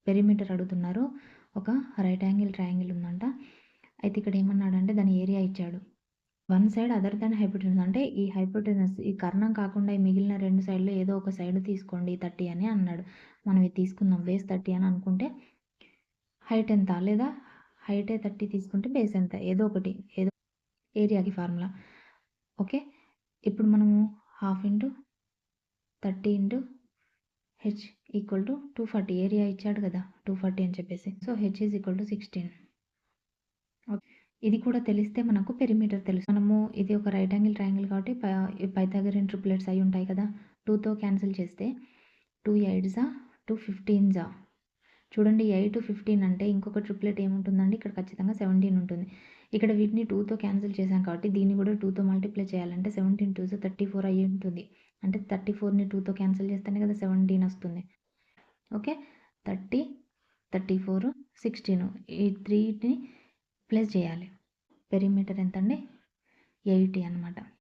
Perimeter అడుగుతున్నారు. ఒక right angle triangle ఉందంట. అయితే ఇక్కడ ఏమన్నాడంటే దాని ఏరియా ఇచ్చాడు. One side other than hypotenuse అంటే ఈ హైపోటెన్యూస్ ఈ కర్ణం కాకుండా ఈ మిగిలిన 2 సైడ్‌లో ఏదో ఒక సైడ్ తీసుకోండి 30 అని అన్నాడు. మనం ఇది తీసుకుందాం. బేస్ 30 అని అనుకుంటే హైట్ ఎంత? లేదా హైటే 30 తీసుకుంటే బేస్ ఎంత? ఏదో ఒకటి. ఏదో ఏరియాకి ఫార్ములా. ఓకే. ఇప్పుడు మనము 1/2 30 h ఈక్వల్ టు 240 ఏరియా ఇచ్చాడు కదా 240 అని చెప్పేసి. So h is equal to 16. ఇది కూడా తెలిస్తే మనకు పెరిమీటర్ తెలుసు. మనము ఇది ఒక రైట్ యాంగిల్ ట్రయాంగిల్ కాబట్టి పైథాగోరియన్ ట్రిప్లెట్స్ అయి ఉంటాయి కదా. 2తో క్యాన్సిల్ చేస్తే 2 8 2 15 చూడండి 8 15 అంటే ఇంకొక ట్రిప్లెట్ ఏముంటుందండి ఇక్కడ ఖచ్చితంగా 17 ఉంటుంది. ఇక్కడ వీటిని 2తో క్యాన్సిల్ చేశాం కాబట్టి దీన్ని కూడా 2తో మల్టిప్లై చేయాలంటే 17 2 34 అయ్యి ఉంటుంది. అంటే 34ని 2తో క్యాన్సిల్ చేస్తేనే కదా 17 వస్తుంది. ఓకే. 30 34 16 ఈ 3ని ప్లస్ చేయాలి. పెరిమీటర్ ఎంతండి 80 అనమాట.